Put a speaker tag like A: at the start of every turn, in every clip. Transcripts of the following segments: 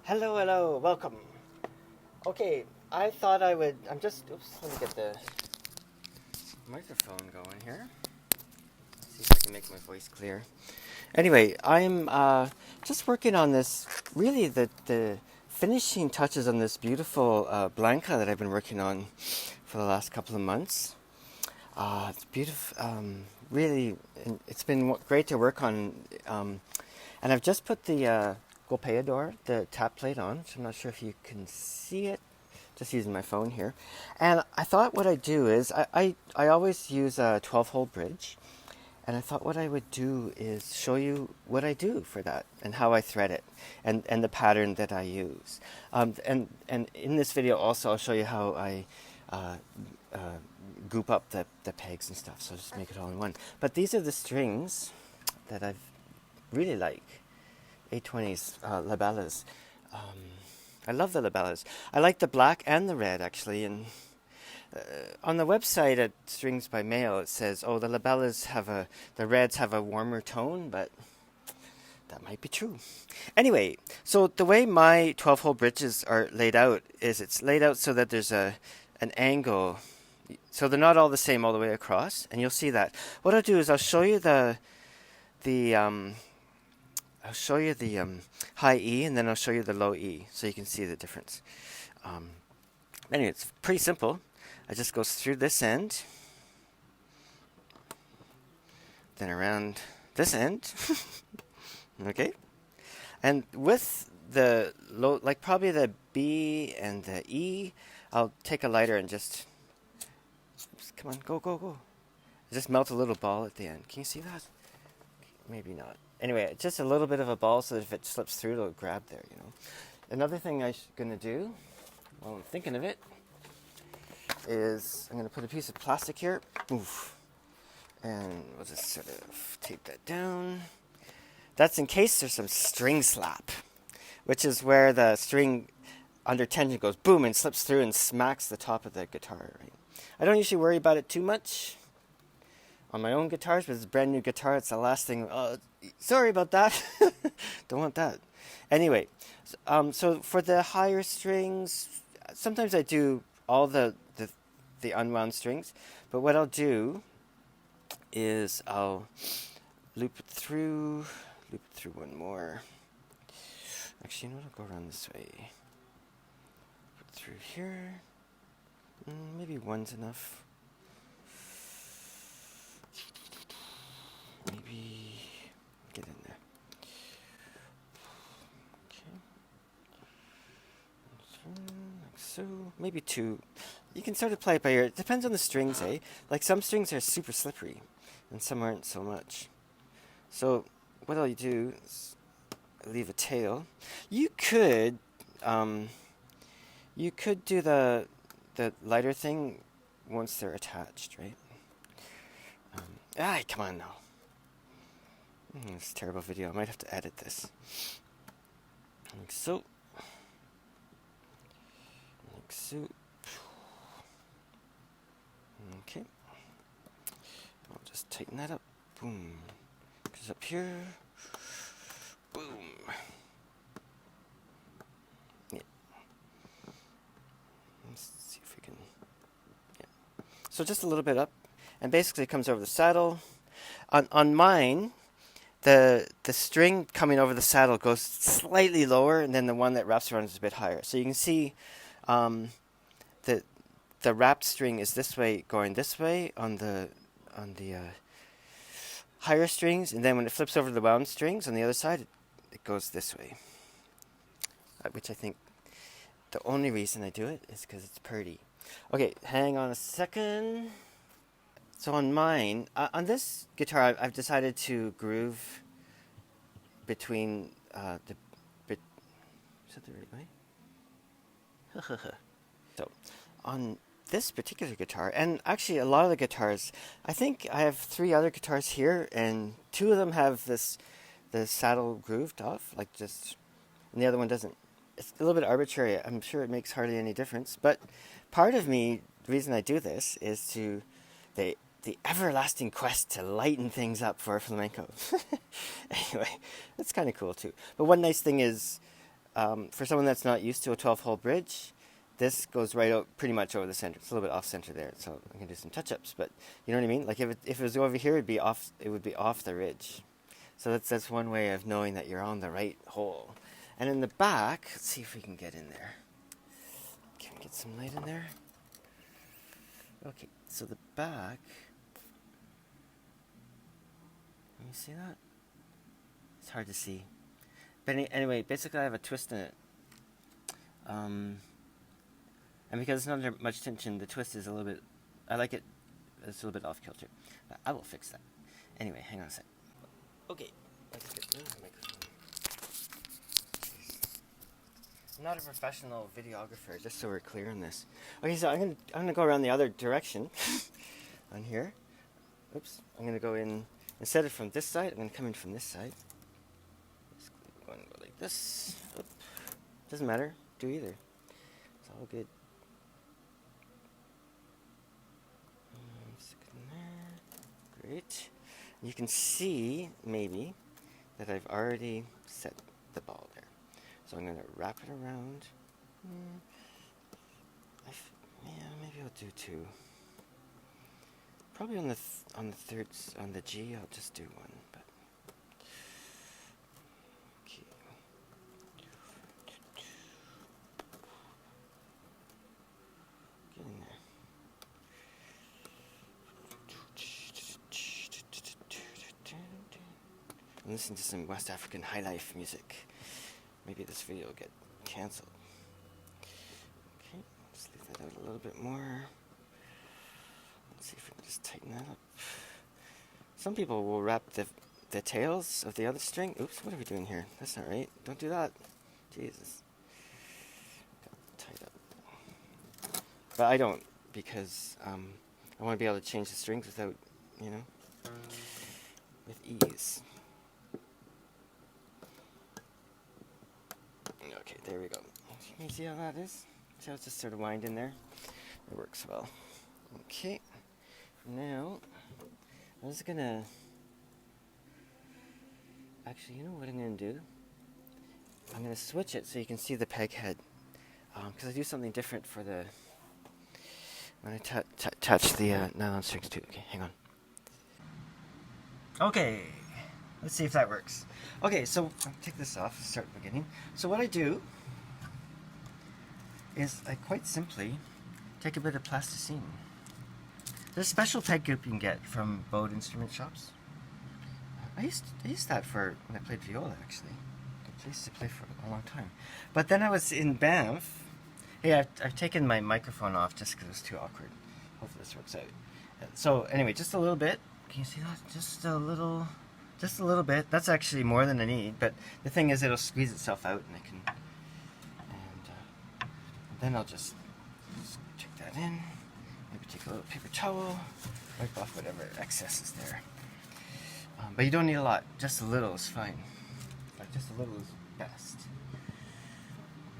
A: Hello, hello, welcome. Okay, I thought I would. Oops, let me get the microphone going here. See if I can make my voice clear. Anyway, I'm just working on this, really the finishing touches on this beautiful blanca that I've been working on for the last couple of months. It's beautiful, really, it's been great to work on. And I've just put the golpeador, the tap plate on, so I'm not sure if you can see it. Just using my phone here. And I thought what I'd do is, I always use a 12-hole bridge. And I thought what I would do is show you what I do for that and how I thread it and the pattern that I use. And in this video also I'll show you how I goop up the pegs and stuff. So I'll just make it all in one. But these are the strings that I really like. 820s, labellas. I love the labellas. I like the black and the red actually. And on the website at Strings by Mail, it says, "Oh, the labellas the reds have a warmer tone," but that might be true. Anyway, so the way my 12-hole bridges are laid out is it's laid out so that there's an angle, so they're not all the same all the way across, and you'll see that. What I'll do is I'll show you the high E, and then I'll show you the low E, so you can see the difference. Anyway, it's pretty simple. It just goes through this end, then around this end, okay? And with the low, like probably the B and the E, I'll take a lighter and just come on, go. Just melt a little ball at the end. Can you see that? Maybe not. Anyway, just a little bit of a ball so that if it slips through, it'll grab there, you know. Another thing I'm going to do, while I'm thinking of it, is I'm going to put a piece of plastic here. Oof. And we'll just sort of tape that down. That's in case there's some string slap, which is where the string under tension goes boom and slips through and smacks the top of the guitar. Right? I don't usually worry about it too much on my own guitars, but it's a brand new guitar. It's the last thing. Sorry about that. Don't want that. Anyway, so for the higher strings, sometimes I do all the unwound strings, but what I'll do is I'll loop it through one more. Actually, you know what? I'll go around this way. Put it through here. Maybe one's enough. Maybe get in there. Okay. Like so. Maybe two. You can sort of play it by ear. It depends on the strings, eh? Like some strings are super slippery, and some aren't so much. So what I'll do is leave a tail. You could do the lighter thing once they're attached, right? Come on now. It's a terrible video. I might have to edit this. Like so. Like so. Okay. I'll just tighten that up. Boom. Goes up here. Boom. Yeah. Let's see if we can. Yeah. So just a little bit up, and basically it comes over the saddle. On mine, the string coming over the saddle goes slightly lower, and then the one that wraps around is a bit higher. So you can see the wrapped string is this way, going this way on the higher strings, and then when it flips over the wound strings on the other side, it goes this way. Which I think the only reason I do it is because it's pretty. Okay, hang on a second. So on mine, on this guitar, I've decided to groove between is that the right way? So on this particular guitar, and actually a lot of the guitars, I think I have 3 other guitars here, and 2 of them have the saddle grooved off, like just, and the other one doesn't. It's a little bit arbitrary. I'm sure it makes hardly any difference, but part of me, the reason I do this is to the everlasting quest to lighten things up for flamenco. Anyway, that's kind of cool too. But one nice thing is for someone that's not used to a 12-hole bridge, this goes right out pretty much over the center. It's a little bit off center there, so I can do some touch-ups. But you know what I mean? Like if it was over here, it'd be off. It would be off the ridge. So that's one way of knowing that you're on the right hole. And in the back, let's see if we can get in there. Can we get some light in there? Okay, so the back. Can you see that? It's hard to see. But anyway, basically I have a twist in it. And because it's not under much tension, the twist is a little bit, I like it, it's a little bit off kilter. But I will fix that. Anyway, hang on a sec. Okay, let's get the microphone. I'm not a professional videographer, just so we're clear on this. Okay, so I'm gonna go around the other direction on here. Oops, I'm gonna go in, instead of from this side, I'm gonna come in from this side. I'm gonna go like this. Oop. Doesn't matter, do either. It's all good. Stick it in there. Great. You can see, maybe, that I've already set the ball there. So I'm going to wrap it around. Yeah, maybe I'll do two. Probably on the third, on the G, I'll just do one. But okay. Get in there. And listen to some West African high life music. Maybe this video will get cancelled. Okay, let's leave that out a little bit more. Let's see if we can just tighten that up. Some people will wrap the tails of the other string. Oops, what are we doing here? That's not right. Don't do that. Jesus. Got tied up. But I don't, because I want to be able to change the strings without, you know, with ease. Okay, there we go. Can you see how that is? See how it's just sort of wind in there? It works well. Okay, now I'm just gonna, actually, you know what I'm gonna do? I'm gonna switch it so you can see the peg head, because I do something different for the, when I touch the nylon strings too. Okay, hang on. Okay, let's see if that works. Okay, so I'll take this off, start beginning. So what I do is I quite simply take a bit of plasticine. There's a special peg group you can get from bowed instrument shops. I used that for when I played viola, actually. I used to play for a long time. But then I was in Banff. Hey, I've taken my microphone off just because it was too awkward. Hopefully this works out. So anyway, just a little bit. Can you see that? Just a little bit. That's actually more than I need, but the thing is it'll squeeze itself out and I can, and then I'll just take that in, maybe take a little paper towel, wipe off whatever excess is there. But you don't need a lot, just a little is fine. Like just a little is best.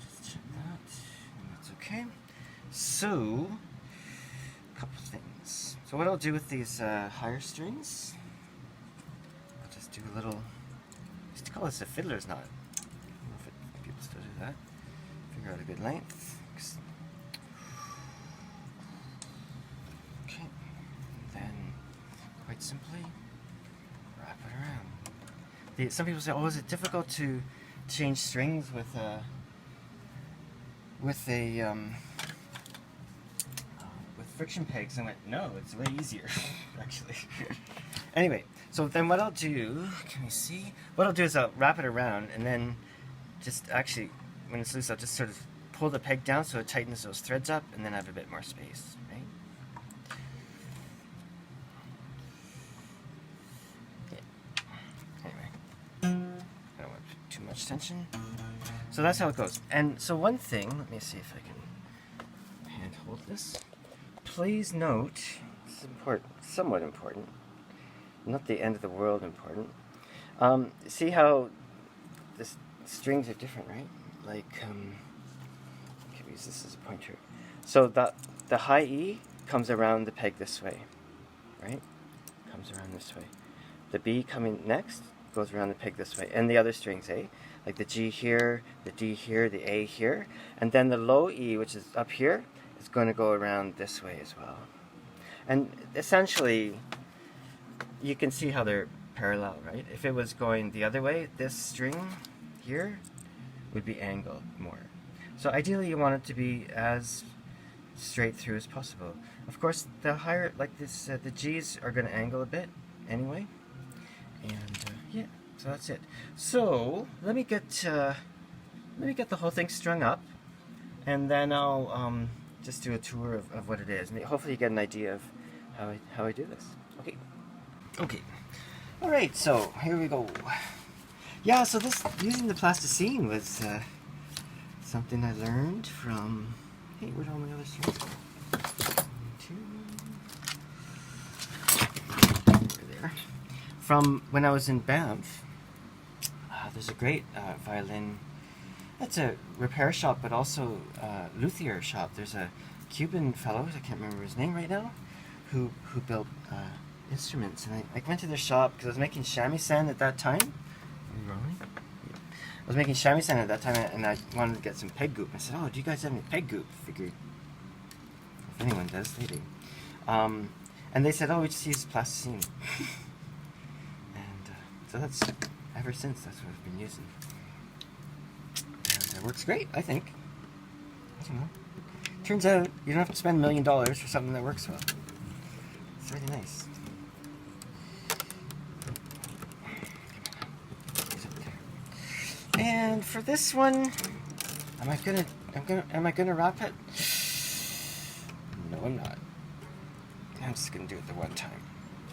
A: Just check that, and that's okay. So, a couple things. So what I'll do with these higher strings, do a little, I used to call this a fiddler's knot. I don't know if people still do that. Figure out a good length. Okay, and then quite simply wrap it around. Some people say, "Oh, is it difficult to change strings with friction pegs?" And I went, "No, it's way easier, actually." Anyway, so then what I'll do, can you see? What I'll do is I'll wrap it around and then just actually, when it's loose, I'll just sort of pull the peg down so it tightens those threads up and then I have a bit more space, right? Okay. Anyway, I don't want too much tension. So that's how it goes. And so one thing, let me see if I can hand hold this. Please note, this is important, somewhat important. Not the end of the world important. See how the strings are different, right? Like, okay, we use this as a pointer. So the high E comes around the peg this way, right? Comes around this way. The B coming next goes around the peg this way. And the other strings, eh? like the G here, the D here, the A here, and then the low E, which is up here, is going to go around this way as well. And essentially, you can see how they're parallel, right? If it was going the other way, this string here would be angled more. So ideally you want it to be as straight through as possible. Of course, the higher, like this, the G's are going to angle a bit anyway. And yeah, so that's it. So let me get the whole thing strung up, and then I'll just do a tour of what it is. And hopefully you get an idea of how I do this. Okay. Okay. All right. So here we go. Yeah. So this using the plasticine was something I learned from. Hey, where'd all my other strings go? Over there. From when I was in Banff. There's a great violin. It's a repair shop, but also luthier shop. There's a Cuban fellow, I can't remember his name right now, who built instruments. And I went to their shop because I was making shamisen at that time. Are you rolling? I was making shamisen at that time, and I wanted to get some peg goop. I said, "Oh, do you guys have any peg goop?" Figured if anyone does, they do. And they said, "Oh, we just use plasticine." And so that's ever since that's what I've been using. And it works great, I think. I don't know. Turns out you don't have to spend $1 million for something that works well. It's really nice. And for this one, am I gonna wrap it? No, I'm not. I'm just gonna do it the one time.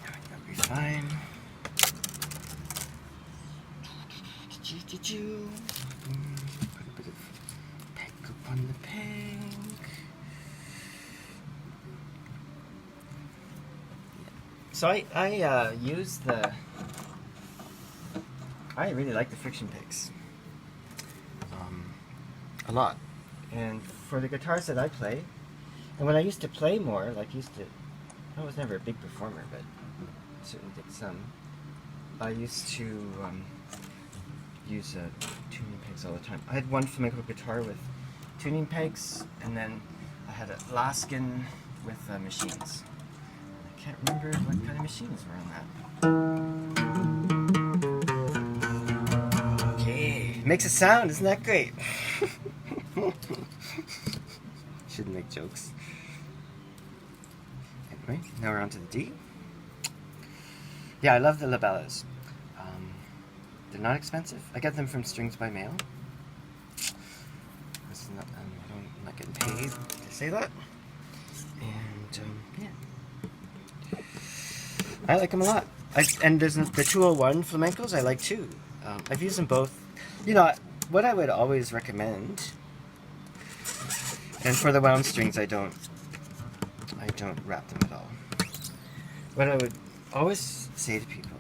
A: That'll be fine. Put a bit of peg goop on the peg. So I use I really like the friction pegs. A lot. And for the guitars that I play, and when I used to play more, like I was never a big performer, but certainly did some. I used to use tuning pegs all the time. I had one flamenco guitar with tuning pegs, and then I had a Laskin with machines. I can't remember what kind of machines were on that. Okay, makes a sound, isn't that great? Shouldn't make jokes. Anyway, now we're on to the D. Yeah, I love the labellas. They're not expensive. I get them from Strings by Mail. This is not, I'm not getting paid to say that. And yeah, I like them a lot. And there's the 201 flamencos I like too. I've used them both. You know what I would always recommend. And for the wound strings, I don't wrap them at all. What I would always say to people,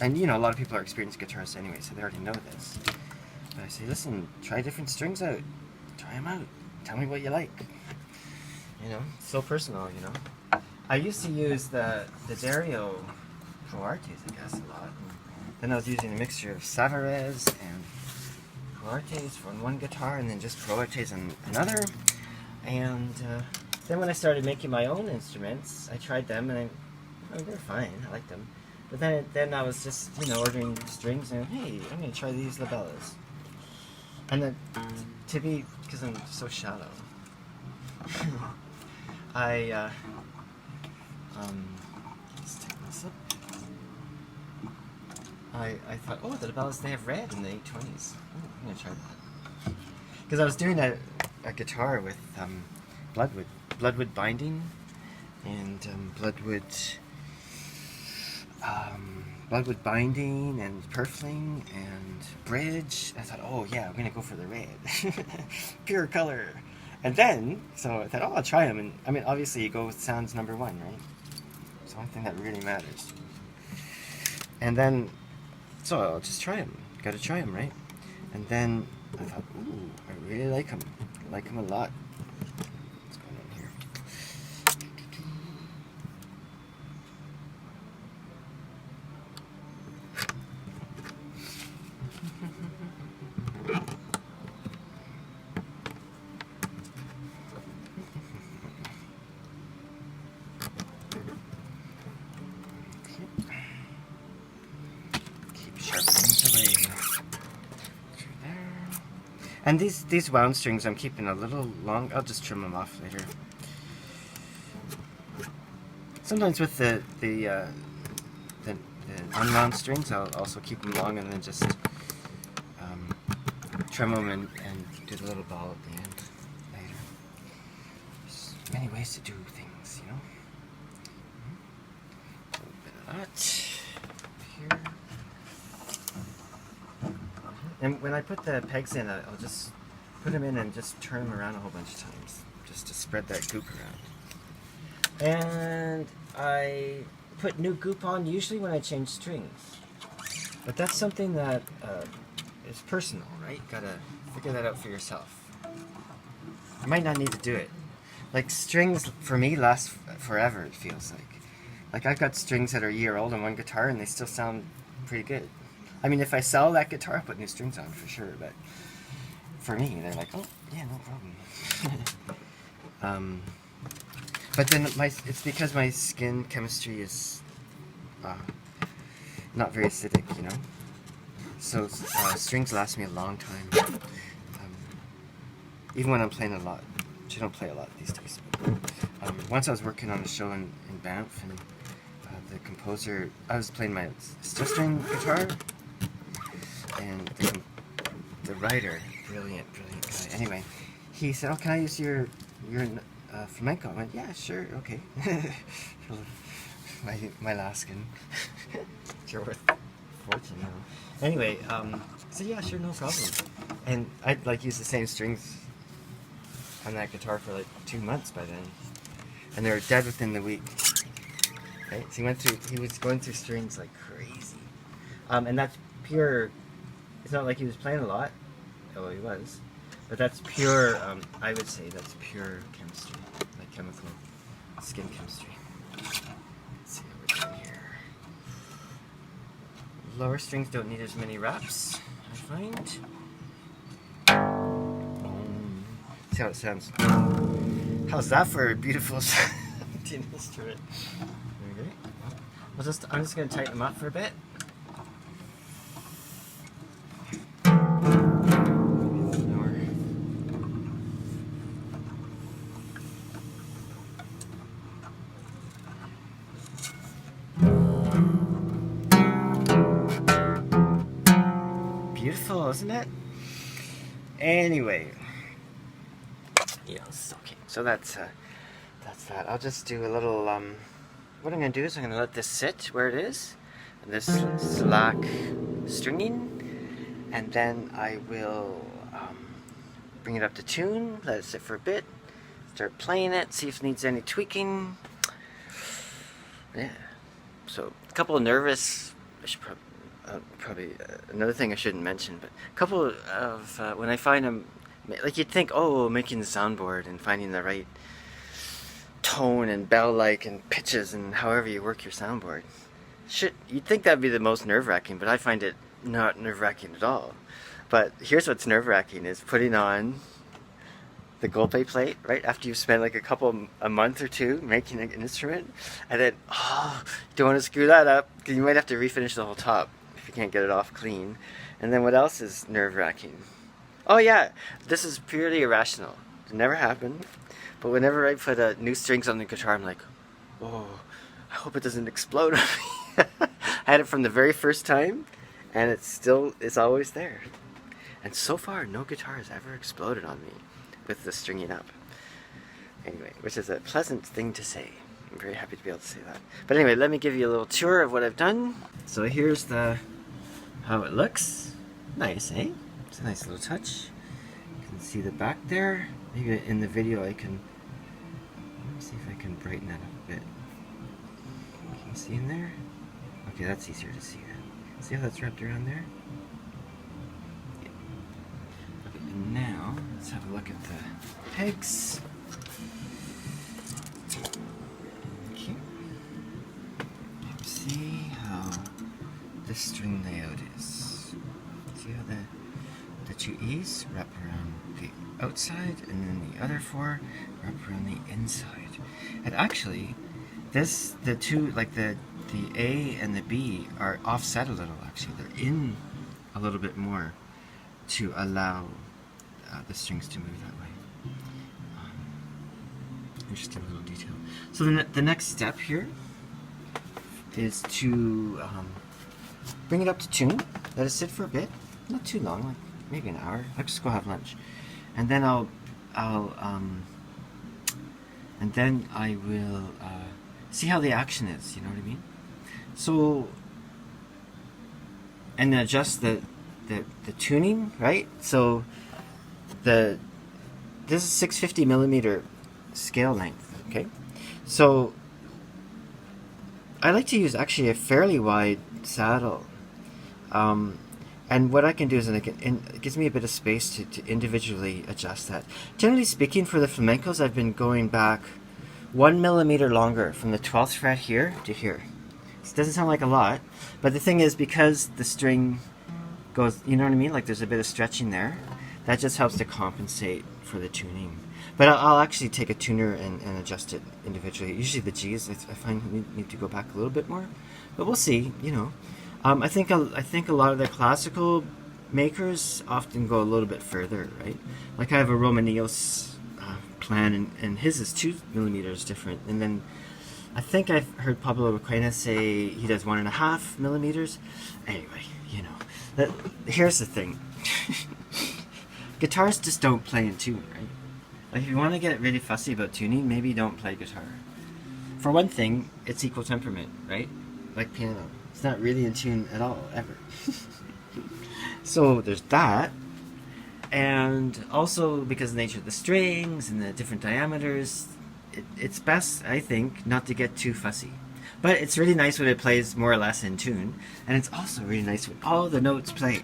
A: and you know, a lot of people are experienced guitarists anyway, so they already know this. But I say, listen, try different strings out. Try them out. Tell me what you like. You know, it's so personal, you know. I used to use the Dario Pro Artes, I guess, a lot. Then I was using a mixture of Savarez and Pro Artes on one guitar, and then just Pro Artes on another. And then when I started making my own instruments, I tried them, and they were fine. I liked them. But then I was just, you know, ordering strings, and hey, I'm going to try these labellas. And then, because I'm so shallow, let's take this up. I thought, oh, the labellas, they have red in the 820s. Oh, I'm going to try that. Because I was doing a guitar with bloodwood binding and bloodwood binding and purfling and bridge. I thought, oh yeah, I'm gonna go for the red, pure color. And then, so I thought, oh, I'll try them. And I mean, obviously, you go with sounds number one, right? It's the only thing that really matters. And then, so I'll just try them. Got to try them, right? And then I thought, ooh, I really like them. I like them a lot. What's going on here? Keep sharpening away. And these wound strings I'm keeping a little long. I'll just trim them off later. Sometimes with the unwound strings, I'll also keep them long and then just trim them and do the little ball at the end later. There's many ways to do things, you know. A little bit of that here. And when I put the pegs in, I'll just put them in and just turn them around a whole bunch of times, just to spread that goop around. And I put new goop on usually when I change strings. But that's something that is personal, right? You gotta figure that out for yourself. You might not need to do it. Like strings, for me, last forever, it feels like. Like I've got strings that are a year old on one guitar and they still sound pretty good. I mean, if I sell that guitar, I'll put new strings on for sure, but for me, they're like, oh, yeah, no problem. But then it's because my skin chemistry is not very acidic, you know? So strings last me a long time. Even when I'm playing a lot. Which I don't play a lot these days. But, once I was working on a show in Banff, and the composer, I was playing my steel string guitar, and the writer, brilliant guy. Anyway, he said, "Oh, can I use your flamenco?" I went, "Yeah, sure, okay." my Alaskan. You're worth a fortune now. Anyway, I said, "Yeah, sure, no problem." And I'd like use the same strings on that guitar for like 2 months by then, and they were dead within the week. Okay, so he was going through strings like crazy, and that's pure. It's not like he was playing a lot, although he was, but that's pure. I would say that's pure chemistry, like chemical skin chemistry. Let's see what we're doing here. Lower strings don't need as many wraps, I find. See how it sounds. How's that for a beautiful sounding instrument? Okay. I'm just going to tighten them up for a bit. Beautiful, isn't it? Anyway. Yes, okay. So that's that. I'll just do a little, what I'm going to do is I'm going to let this sit where it is, and this slack stringing, and then I will bring it up to tune, let it sit for a bit, start playing it, see if it needs any tweaking. Yeah. So, a couple of nervous, I should probably another thing I shouldn't mention, but a couple of, when I find them, like you'd think, oh, making the soundboard and finding the right tone and bell-like and pitches and however you work your soundboard. You'd think that'd be the most nerve-wracking, but I find it not nerve-wracking at all. But here's what's nerve-wracking is putting on the golpe plate, right, after you've spent like a month or two making an instrument, and then, oh, don't want to screw that up, because you might have to refinish the whole top if you can't get it off clean. And then what else is nerve-wracking? Oh yeah, this is purely irrational. It never happened. But whenever I put new strings on the guitar, I'm like, oh, I hope it doesn't explode on me. I had it from the very first time, and it's always there. And so far, no guitar has ever exploded on me with the stringing up. Anyway, which is a pleasant thing to say. I'm very happy to be able to say that. But anyway, let me give you a little tour of what I've done. So here's how it looks. Nice, eh? It's a nice little touch. You can see the back there. Maybe in the video I can, let me see if I can brighten that up a bit. Can you see in there? Okay, that's easier to see then. See how that's wrapped around there? Yeah. Okay, and now let's have a look at the pegs. Okay. Let's see how the string layout is. See how the 2 E's wrap around the outside, and then the other 4 wrap around the inside. And actually, the two, like the A and the B are offset a little. Actually, they're in a little bit more to allow the strings to move that way. Interesting little detail. So the next step here is to bring it up to tune. Let it sit for a bit, not too long, like maybe an hour. I'll just go have lunch, and then I will see how the action is. You know what I mean? So, and adjust the tuning, right? So this is 650 millimeter scale length. Okay, so I like to use actually a fairly wide saddle. And what I can do is it gives me a bit of space to individually adjust that. Generally speaking, for the flamencos, I've been going back 1 millimeter longer from the 12th fret here to here. It doesn't sound like a lot, but the thing is, because the string goes, you know what I mean? Like there's a bit of stretching there. That just helps to compensate for the tuning. But I'll actually take a tuner and adjust it individually. Usually the G's, I find, need to go back a little bit more. But we'll see, you know. I think a lot of the classical makers often go a little bit further, right? Like I have a Romanios plan, and his is 2 millimeters different. And then I think I've heard Pablo Requena say he does 1.5 millimeters. Anyway, you know, here's the thing. Guitars just don't play in tune, right? Like if you want to get really fussy about tuning, maybe don't play guitar. For one thing, it's equal temperament, right? Like piano. It's not really in tune at all, ever. So there's that. And also because of the nature of the strings and the different diameters, it's best, I think, not to get too fussy. But it's really nice when it plays more or less in tune. And it's also really nice when all the notes play.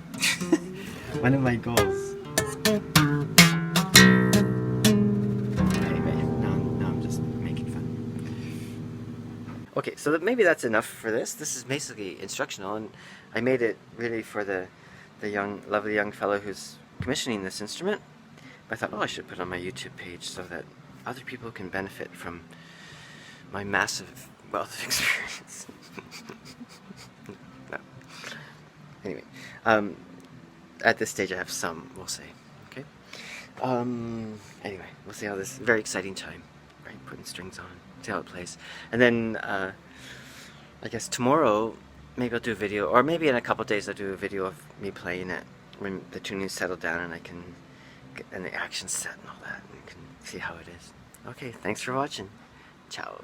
A: One of my goals. Anyway, now I'm just making fun. Okay, so maybe that's enough for this. This is basically instructional, and I made it really for the lovely young fellow who's commissioning this instrument. But I thought, oh, I should put it on my YouTube page so that other people can benefit from my massive wealth of experience. No. Anyway, at this stage I have some, we'll say. Okay. Anyway, we'll see how this very exciting time, right? Putting strings on, see how it plays, and then I guess tomorrow maybe I'll do a video, or maybe in a couple days I'll do a video of me playing it when the tuning's settled down and I can get and the action's set and all that, and you can see how it is. Okay, thanks for watching. Ciao.